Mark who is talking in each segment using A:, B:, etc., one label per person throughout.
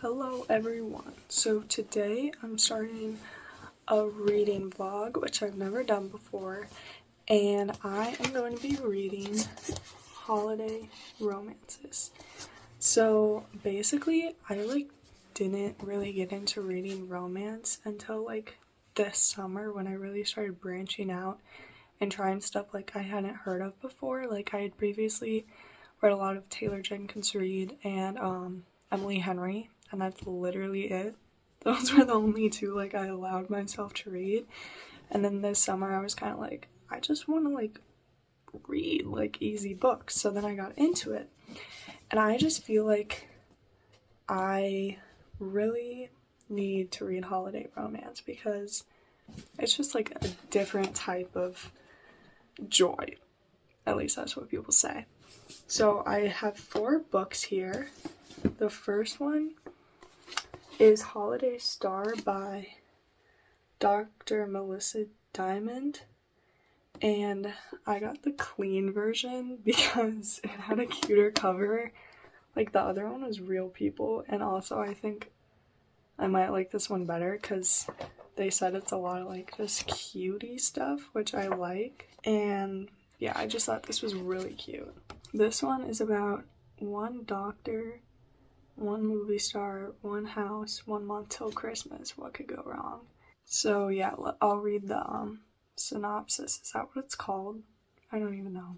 A: Hello everyone. So today I'm starting a reading vlog, which I've never done before, and I am going to be reading holiday romances. So basically I didn't really get into reading romance until this summer when I really started branching out and trying stuff I hadn't heard of before. I had previously read a lot of Taylor Jenkins Reid and Emily Henry, and that's literally it. Those were the only two I allowed myself to read. And then this summer I was kind of I just want to read easy books. So then I got into it, and I just feel I really need to read holiday romance because it's just a different type of joy. At least that's what people say. So I have 4 books here. The first one is Holiday Star by Dr. Melissa Dymond, and I got the clean version because it had a cuter cover. The other one was real people, and also I think I might like this one better because they said it's a lot of just cutie stuff, which I like. And yeah, I just thought this was really cute. This one is about one doctor, one movie star, one house, 1 month till Christmas. What could go wrong? So yeah, I'll read the synopsis. Is that what it's called? I don't even know.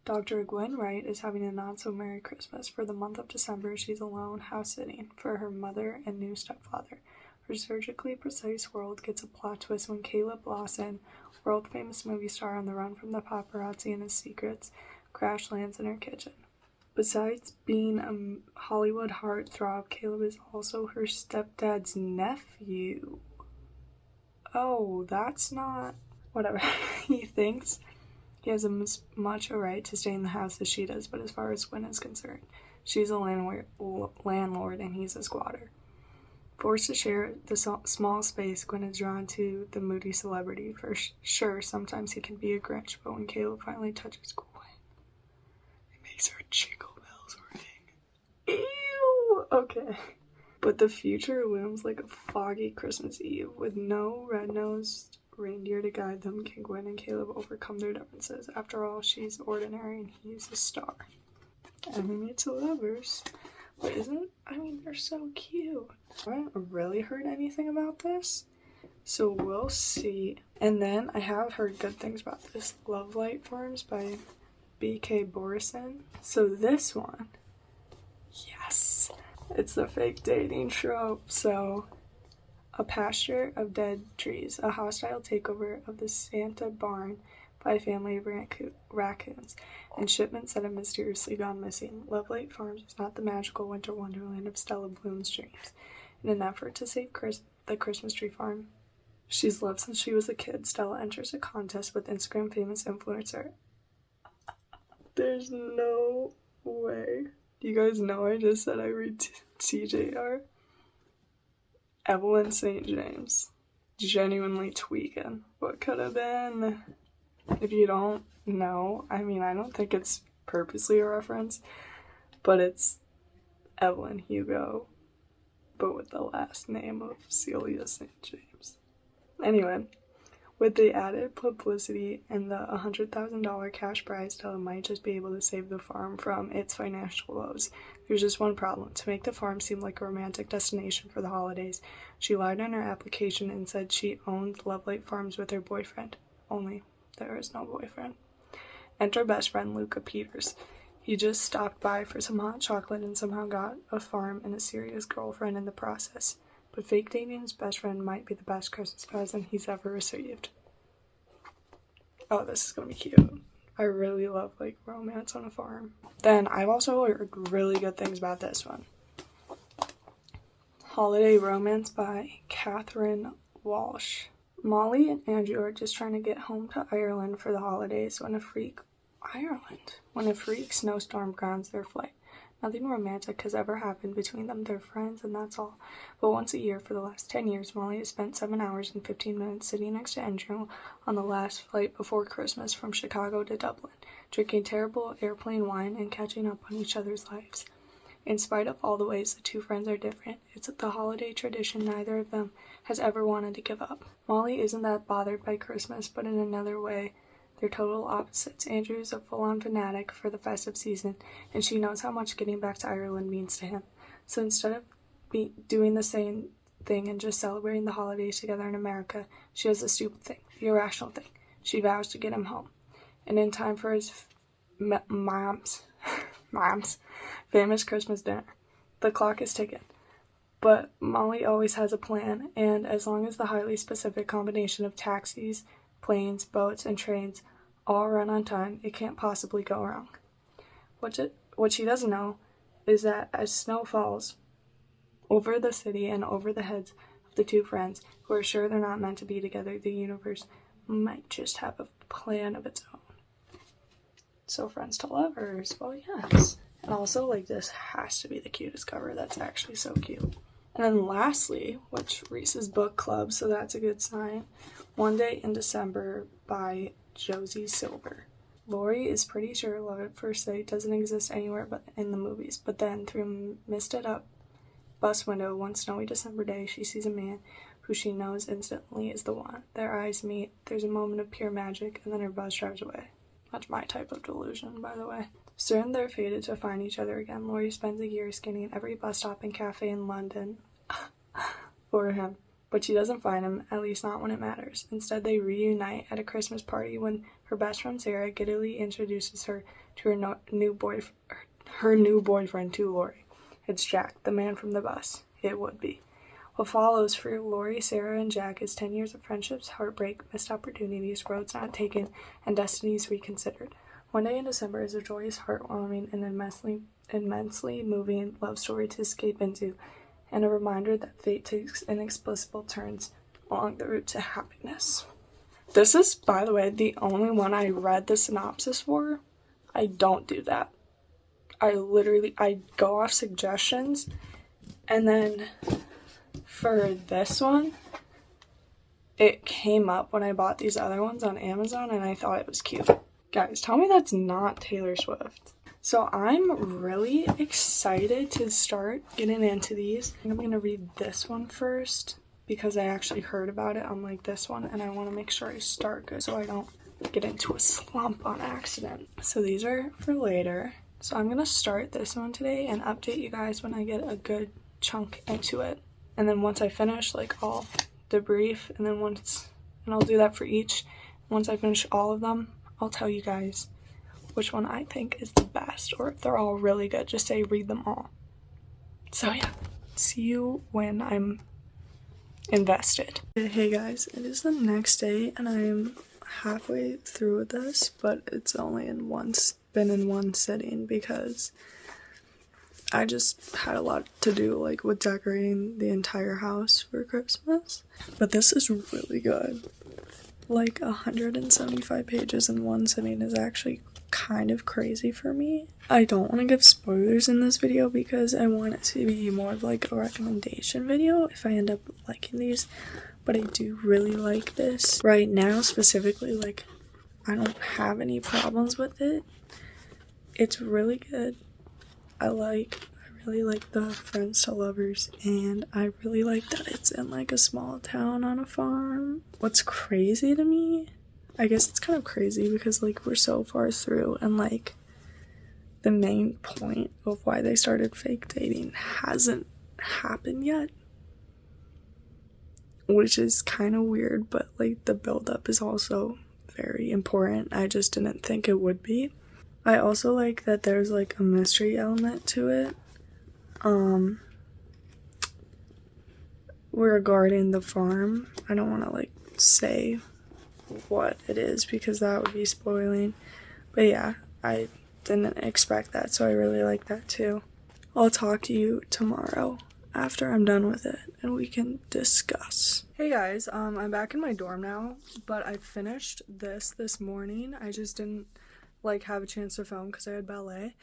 A: Dr. Gwen Wright is having a not-so-merry Christmas. For the month of December, she's alone house-sitting for her mother and new stepfather. Her surgically precise world gets a plot twist when Caleb Lawson, world-famous movie star on the run from the paparazzi and his secrets, crash lands in her kitchen. Besides being a Hollywood heartthrob, Caleb is also her stepdad's nephew. Oh, that's not... Whatever. He thinks he has as much a right to stay in the house as she does, but as far as Gwen is concerned, she's a landlord and he's a squatter. Forced to share the small space, Gwen is drawn to the moody celebrity. For sure, sometimes he can be a Grinch, but when Caleb finally touches Gwen, it makes her jingle bells ring. Ew! Okay. But the future looms like a foggy Christmas Eve. With no red-nosed reindeer to guide them, can Gwen and Caleb overcome their differences? After all, she's ordinary and he's a star. Enemy to lovers. But they're so cute. I haven't really heard anything about this, so we'll see. And then I have heard good things about this. Lovelight Farms by B.K. Borison. So this one, yes, it's the fake dating trope. So, a pasture of dead trees, a hostile takeover of the Santa barn by a family of raccoons, and shipments that have mysteriously gone missing. Lovelight Farms is not the magical winter wonderland of Stella Bloom's dreams. In an effort to save the Christmas tree farm she's loved since she was a kid, Stella enters a contest with Instagram famous influencer. There's no way. Do you guys know I just said I read TJR? Evelyn St. James. Genuinely tweaking. What could have been? If you don't know, I don't think it's purposely a reference, but it's Evelyn Hugo, but with the last name of Celia St. James. Anyway, with the added publicity and the $100,000 cash prize, Stella might just be able to save the farm from its financial woes. There's just one problem. To make the farm seem like a romantic destination for the holidays, she lied on her application and said she owned Lovelight Farms with her boyfriend. Only there is no boyfriend. Enter best friend Luca Peters. He just stopped by for some hot chocolate and somehow got a farm and a serious girlfriend in the process. But fake dating his best friend might be the best Christmas present he's ever received. Oh, this is gonna be cute. I really love romance on a farm. Then I've also heard really good things about this one. Holiday Romance by Catherine Walsh. Molly and Andrew are just trying to get home to Ireland for the holidays when a freak snowstorm grounds their flight. Nothing romantic has ever happened between them. They're friends and that's all. But once a year for the last 10 years, Molly has spent 7 hours and 15 minutes sitting next to Andrew on the last flight before Christmas from Chicago to Dublin, drinking terrible airplane wine and catching up on each other's lives. In spite of all the ways the two friends are different, it's the holiday tradition neither of them has ever wanted to give up. Molly isn't that bothered by Christmas, but in another way, they're total opposites. Andrew is a full-on fanatic for the festive season, and she knows how much getting back to Ireland means to him. So instead of doing the same thing and just celebrating the holidays together in America, she does the stupid thing, the irrational thing. She vows to get him home. And in time for his mom's famous Christmas dinner. The clock is ticking. But Molly always has a plan, and as long as the highly specific combination of taxis, planes, boats, and trains all run on time, it can't possibly go wrong. What she doesn't know is that as snow falls over the city and over the heads of the two friends who are sure they're not meant to be together, the universe might just have a plan of its own. So friends to lovers, well, yes. And also, like, this has to be the cutest cover. That's actually so cute. And then lastly, which Reese's Book Club, so that's a good sign, One Day in December by Josie Silver. Lori is pretty sure Love at First Sight doesn't exist anywhere but in the movies, but then through misted up bus window one snowy December day, she sees a man who she knows instantly is the one. Their eyes meet, there's a moment of pure magic, and then her bus drives away. That's my type of delusion, by the way. Soon they're fated to find each other again. Lori spends a year scanning every bus stop and cafe in London for him, but she doesn't find him, at least not when it matters. Instead, they reunite at a Christmas party when her best friend Sarah giddily introduces her to her new boyfriend to Lori. It's Jack, the man from the bus. It would be. What follows for Lori, Sarah, and Jack is 10 years of friendships, heartbreak, missed opportunities, roads not taken, and destinies reconsidered. One Day in December is a joyous, heartwarming, and immensely moving love story to escape into, and a reminder that fate takes inexplicable turns along the route to happiness. This is, by the way, the only one I read the synopsis for. I don't do that. I go off suggestions, and then for this one, it came up when I bought these other ones on Amazon, and I thought it was cute. Guys, tell me that's not Taylor Swift. So I'm really excited to start getting into these. I'm going to read this one first because I actually heard about it on like this one, and I want to make sure I start good so I don't get into a slump on accident. So these are for later. So I'm going to start this one today and update you guys when I get a good chunk into it. And then once I finish, like, I'll debrief, and then I'll do that for each. Once I finish all of them, I'll tell you guys which one I think is the best, or if they're all really good, just say read them all. So yeah, see you when I'm invested. Hey guys, it is the next day, and I'm halfway through with this, but it's only been in one sitting because I just had a lot to do, like, with decorating the entire house for Christmas. But this is really good. Like, 175 pages in one sitting is actually kind of crazy for me. I don't want to give spoilers in this video because I want it to be more of like a recommendation video if I end up liking these. But I do really like this. Right now, specifically, like, I don't have any problems with it. It's really good. I really like the friends to lovers, and I really like that it's in like a small town on a farm. What's crazy to me, I guess it's kind of crazy because like we're so far through and like the main point of why they started fake dating hasn't happened yet, which is kind of weird, but like the build-up is also very important. I just didn't think it would be. I also like that there's like a mystery element to it. Regarding the farm, I don't want to like say what it is because that would be spoiling, but yeah, I didn't expect that, so I really like that too. I'll talk to you tomorrow after I'm done with it and we can discuss. Hey guys, I'm back in my dorm now, but I finished this morning. I just didn't like have a chance to film because I had ballet.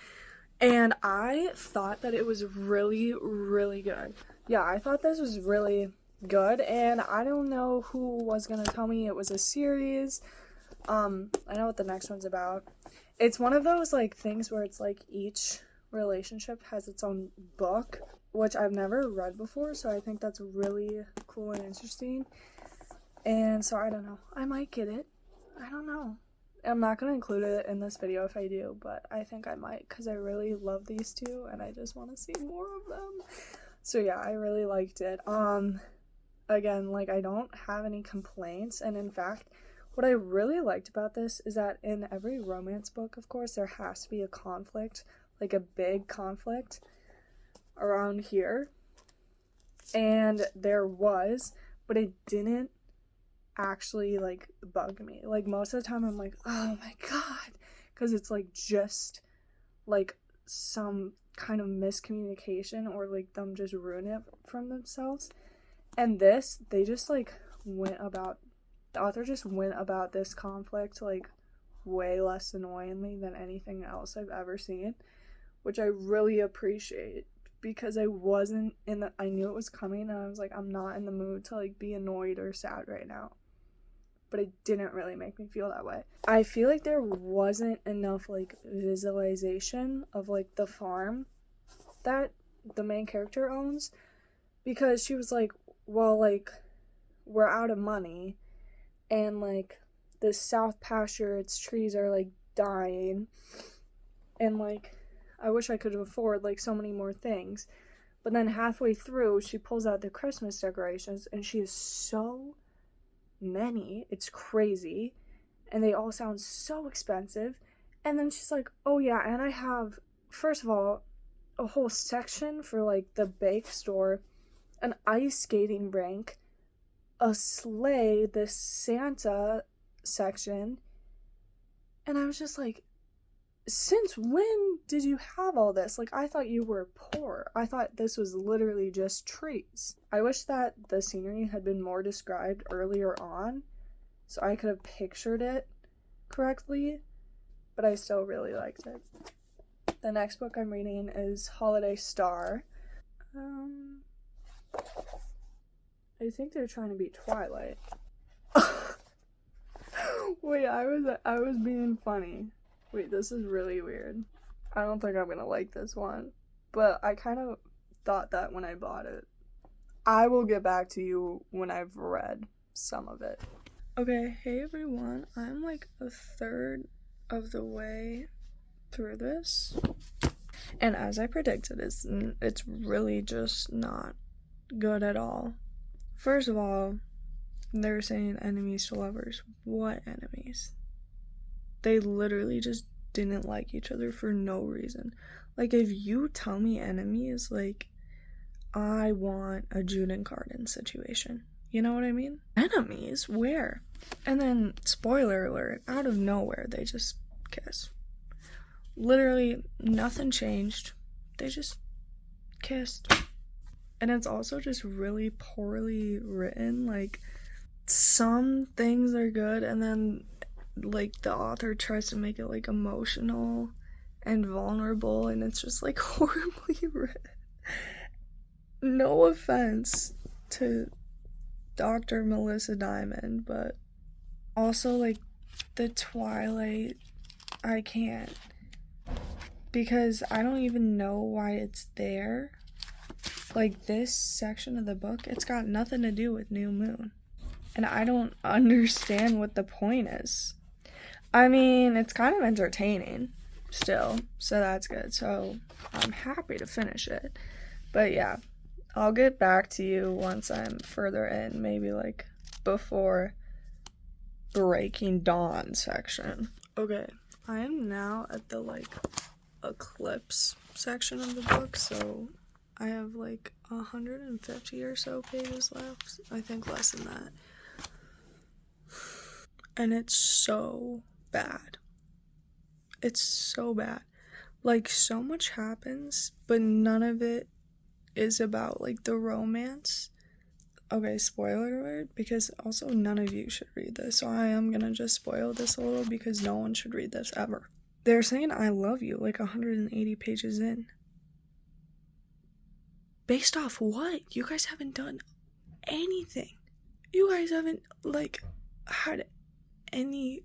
A: And I thought that it was really, really good. Yeah, I thought this was really good, and I don't know who was gonna tell me it was a series. I know what the next one's about. It's one of those, like, things where it's, like, each relationship has its own book, which I've never read before, so I think that's really cool and interesting. And so I don't know, I might get it. I don't know. I'm not going to include it in this video if I do, but I think I might, because I really love these two and I just want to see more of them. So yeah, I really liked it. Again, like, I don't have any complaints, and in fact, what I really liked about this is that in every romance book, of course, there has to be a conflict, like a big conflict around here, and there was, but it didn't actually like bug me. Like, most of the time I'm like, oh my god, because it's like just like some kind of miscommunication, or like them just ruin it from themselves. And this, they just like the author just went about this conflict like way less annoyingly than anything else I've ever seen, which I really appreciate, because I knew it was coming, and I was like, I'm not in the mood to like be annoyed or sad right now. But it didn't really make me feel that way. I feel like there wasn't enough like visualization of like the farm that the main character owns, because she was like, well, like, we're out of money, and like this south pasture, its trees are like dying, and like I wish I could afford like so many more things. But then halfway through, she pulls out the Christmas decorations, and she has so many, it's crazy, and they all sound so expensive. And then she's like, oh yeah, and I have, first of all, a whole section for like the bake store, an ice skating rink, a sleigh, this Santa section. And I was just like, since when did you have all this? Like, I thought you were poor. I thought this was literally just trees. I wish that the scenery had been more described earlier on, so I could have pictured it correctly, but I still really liked it. The next book I'm reading is Holiday Star. I think they're trying to be Twilight. Wait, I was being funny. Wait, this is really weird. I don't think I'm gonna like this one, but I kind of thought that when I bought it. I will get back to you when I've read some of it. Okay, hey everyone, I'm like a third of the way through this, and as I predicted, it's really just not good at all. First of all, they're saying enemies to lovers. What enemies? They literally just didn't like each other for no reason. Like, if you tell me enemies, like, I want a Jude and Carden situation. You know what I mean? Enemies? Where? And then, spoiler alert, out of nowhere, they just kiss. Literally, nothing changed. They just kissed. And it's also just really poorly written. Like, some things are good, and then like the author tries to make it like emotional and vulnerable, and it's just like horribly written. No offense to Dr. Melissa Dymond, but also like the Twilight, I can't, because I don't even know why it's there. Like, this section of the book, it's got nothing to do with New Moon, and I don't understand what the point is. I mean, it's kind of entertaining still, so that's good. So I'm happy to finish it. But yeah, I'll get back to you once I'm further in, maybe like before Breaking Dawn section. Okay, I am now at the like eclipse section of the book, so I have like 150 or so pages left. I think less than that. And it's so bad. It's so bad. Like, so much happens, but none of it is about like the romance. Okay, spoiler alert, because also none of you should read this, so I am gonna just spoil this a little, because no one should read this ever. They're saying I love you like 180 pages in. Based off what? You guys haven't done anything. You guys haven't like had any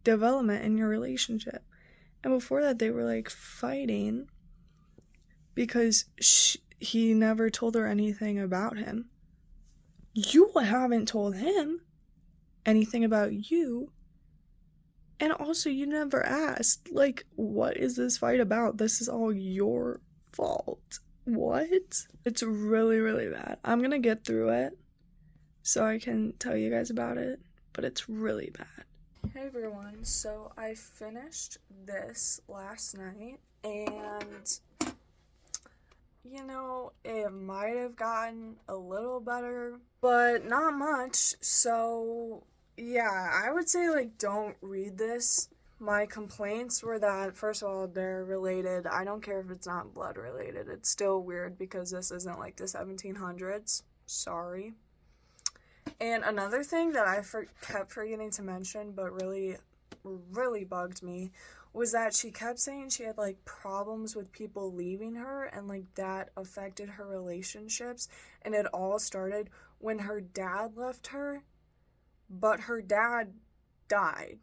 A: development in your relationship. And before that, they were like fighting, because he never told her anything about him. You haven't told him anything about you. And also, you never asked, like, what is this fight about? This is all your fault. What? It's really, really bad. I'm gonna get through it so I can tell you guys about it, but it's really bad. Hey everyone, so I finished this last night, and you know, it might have gotten a little better, but not much. So yeah, I would say, like, don't read this. My complaints were that, first of all, they're related. I don't care if it's not blood related. It's still weird because this isn't like the 1700s. Sorry. And another thing that I kept forgetting to mention, but really, really bugged me, was that she kept saying she had, like, problems with people leaving her, and, like, that affected her relationships. And it all started when her dad left her, but her dad died.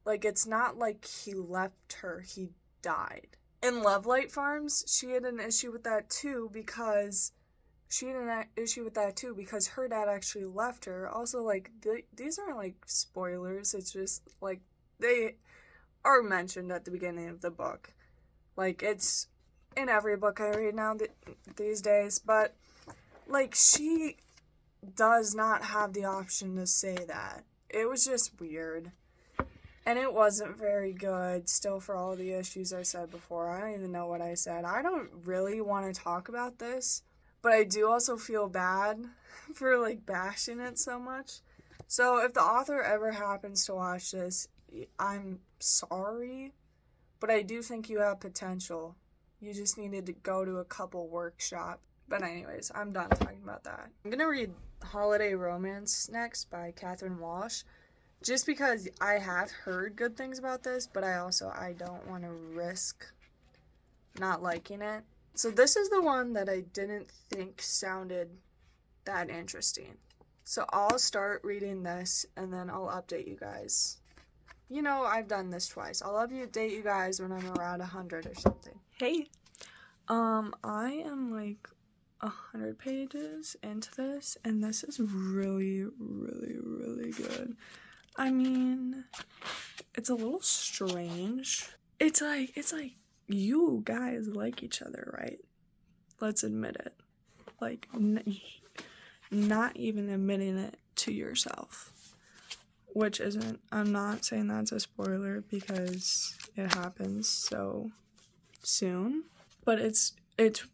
A: Like, it's not like he left her, he died. In Lovelight Farms, she had an issue with that too because her dad actually left her. Also, like, these aren't, like, spoilers. It's just, like, they are mentioned at the beginning of the book. Like, it's in every book I read now these days. But, like, she does not have the option to say that. It was just weird. And it wasn't very good, still, for all the issues I said before. I don't even know what I said. I don't really want to talk about this, but I do also feel bad for, like, bashing it so much. So if the author ever happens to watch this, I'm sorry, but I do think you have potential. You just needed to go to a couple workshops. But anyways, I'm done talking about that. I'm gonna read Holiday Romance next by Catherine Walsh. Just because I have heard good things about this, but I don't want to risk not liking it. So this is the one that I didn't think sounded that interesting. So I'll start reading this, and then I'll update you guys. You know, I've done this twice. I'll update you guys when I'm around 100 or something. Hey, I am like 100 pages into this, and this is really, really, really good. I mean, it's a little strange. It's like you guys like each other, right? Let's admit it. Like, not even admitting it to yourself. Which isn't, I'm not saying that's a spoiler because it happens so soon. But it's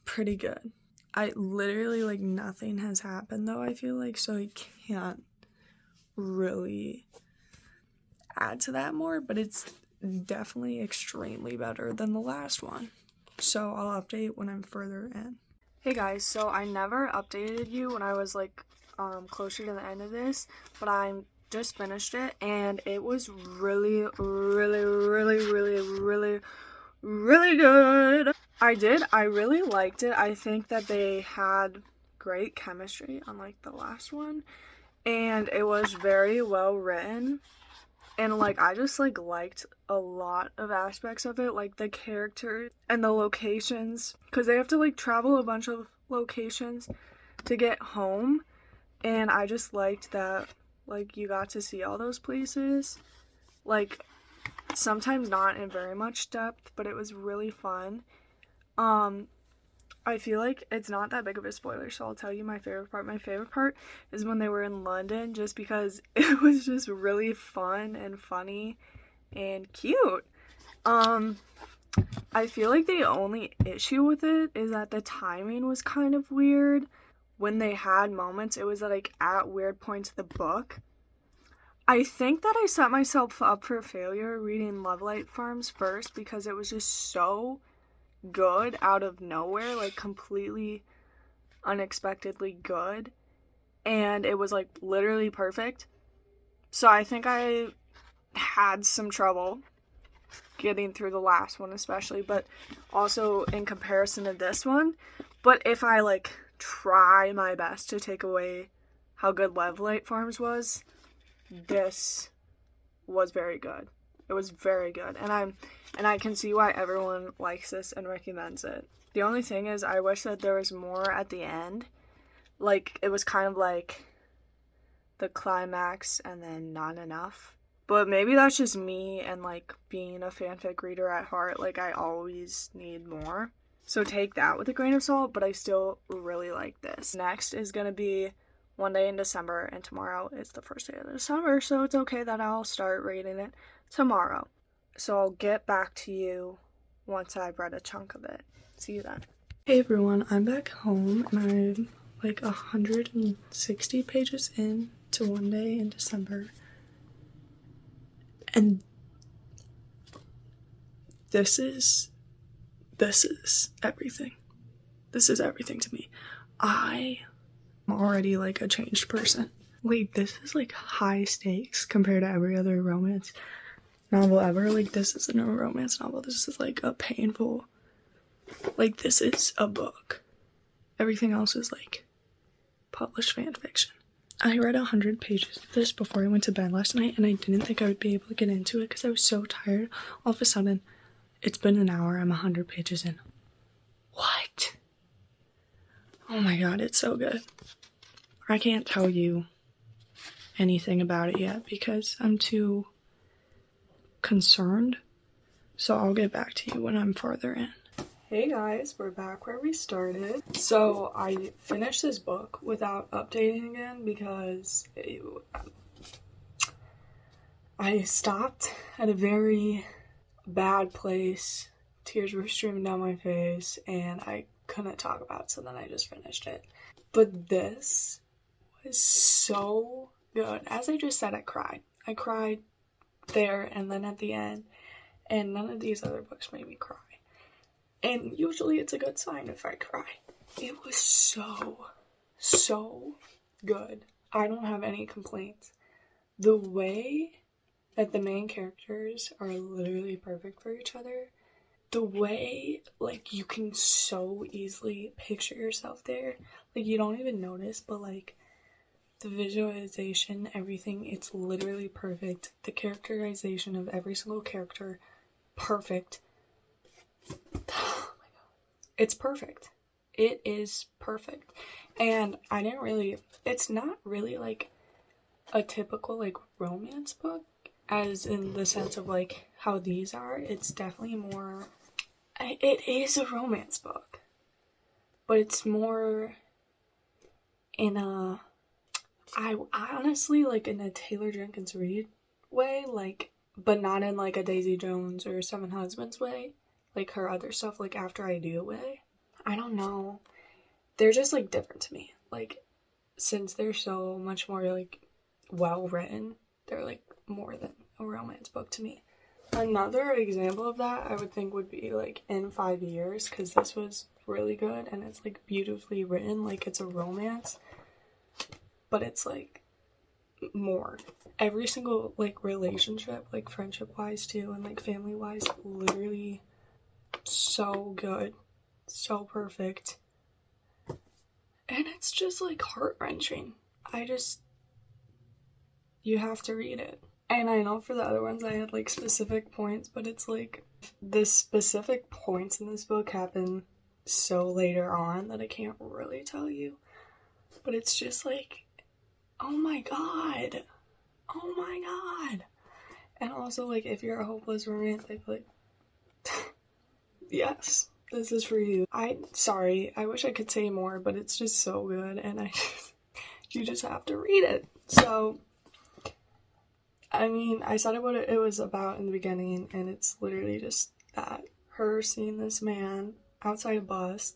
A: pretty good. I literally, like, nothing has happened though, I feel like, so I can't really add to that more, but it's definitely extremely better than the last one. So I'll update when I'm further in. Hey guys, so I never updated you when I was, like, closer to the end of this, but I just finished it, and it was really, really, really, really, really, really good. I really liked it. I think that they had great chemistry, unlike the last one, and it was very well written. And, like, I just, like, liked a lot of aspects of it, like the characters and the locations, because they have to, like, travel a bunch of locations to get home, and I just liked that, like, you got to see all those places, like, sometimes not in very much depth, but it was really fun. I feel like it's not that big of a spoiler, so I'll tell you my favorite part. My favorite part is when they were in London, just because it was just really fun and funny and cute. I feel like the only issue with it is that the timing was kind of weird. When they had moments, it was, like, at weird points of the book. I think that I set myself up for failure reading Lovelight Farms first because it was just so good out of nowhere, like, completely unexpectedly good, and it was, like, literally perfect. So I think I had some trouble getting through the last one especially, but also in comparison to this one. But if I, like, try my best to take away how good Lovelight Farms was, this was very good. It was very good, and I can see why everyone likes this and recommends it. The only thing is I wish that there was more at the end. Like, it was kind of like the climax and then not enough. But maybe that's just me and, like, being a fanfic reader at heart. Like, I always need more. So take that with a grain of salt, but I still really like this. Next is going to be One Day in December, and tomorrow is the first day of December, so it's okay that I'll start reading it tomorrow. So I'll get back to you once I've read a chunk of it. See you then. Hey everyone, I'm back home, and I'm like 160 pages in to One Day in December. And this is everything. This is everything to me. I'm already like a changed person. Like, this is like high stakes compared to every other romance novel ever. Like, this isn't a romance novel. This is like a painful, like, this is a book. Everything else is like published fan fiction. I read 100 pages of this before I went to bed last night, and I didn't think I would be able to get into it because I was so tired. All of a sudden, it's been an hour, I'm 100 pages in. What? Oh my god, it's so good. I can't tell you anything about it yet because I'm too concerned. So I'll get back to you when I'm farther in. Hey guys, we're back where we started. So I finished this book without updating again because I stopped at a very bad place. Tears were streaming down my face and I couldn't talk about it, so then I just finished it. But this was so good. As I just said, I cried. I cried there and then at the end, and none of these other books made me cry. And usually it's a good sign if I cry. It was so good. I don't have any complaints. The way that the main characters are literally perfect for each other, the way, like, you can so easily picture yourself there. Like, you don't even notice, but, like, the visualization, everything, it's literally perfect. The characterization of every single character, perfect. Oh my god. It's perfect. It is perfect. And I didn't really, it's not really, like, a typical, like, romance book, as in the sense of, like, how these are. It's definitely more, it is a romance book, but it's more in a, I honestly, like, in a Taylor Jenkins Reid way, like, but not in, like, a Daisy Jones or Seven Husbands way, like her other stuff, like After I Do way. I don't know. They're just, like, different to me. Like, since they're so much more, like, well written, they're, like, more than a romance book to me. Another example of that I would think would be, like, In 5 Years, because this was really good and it's, like, beautifully written, like, it's a romance, but it's, like, more. Every single, like, relationship, like, friendship-wise too, and, like, family-wise, literally so good, so perfect, and it's just, like, heart-wrenching. You have to read it. And I know for the other ones I had, like, specific points, but it's, like, the specific points in this book happen so later on that I can't really tell you. But it's just, like, oh my god. Oh my god. And also, like, if you're a hopeless romantic, like, yes, this is for you. Sorry, I wish I could say more, but it's just so good, and you just have to read it. So, I mean, I said what it was about in the beginning, and it's literally just that. Her seeing this man outside a bus,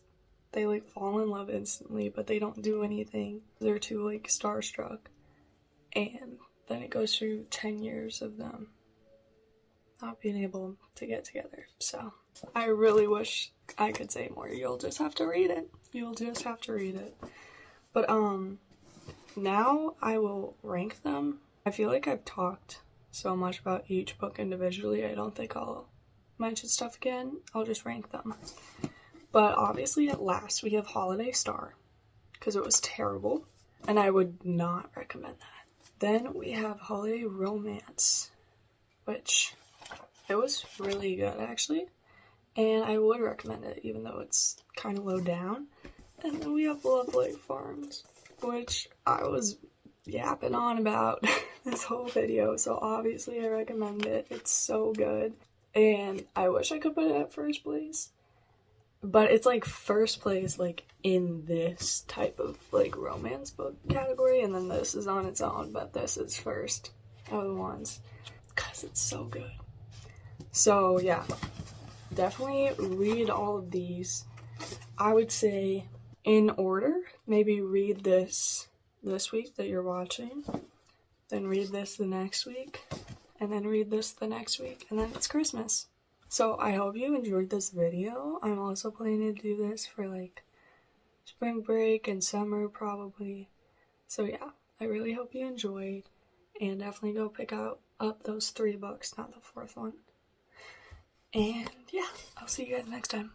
A: they, like, fall in love instantly, but they don't do anything. They're too, like, starstruck. And then it goes through 10 years of them not being able to get together. So, I really wish I could say more. You'll just have to read it. You'll just have to read it. But, now I will rank them. I feel like I've talked so much about each book individually, I don't think I'll mention stuff again. I'll just rank them. But obviously at last we have Holiday Star, because it was terrible, and I would not recommend that. Then we have Holiday Romance, which it was really good actually, and I would recommend it even though it's kind of low down. And then we have Lovelight Farms, which I was yapping on about this whole video, so obviously I recommend it. It's so good, and I wish I could put it at first place, but it's like first place like in this type of like romance book category, and then this is on its own, but this is first of the ones because it's so good. So yeah, definitely read all of these. I would say in order, maybe read this week that you're watching, then read this the next week, and then read this the next week, and then it's Christmas. So I hope you enjoyed this video. I'm also planning to do this for like spring break and summer probably. So yeah, I really hope you enjoyed, and definitely go pick up those 3 books, not the 4th one. And yeah, I'll see you guys next time.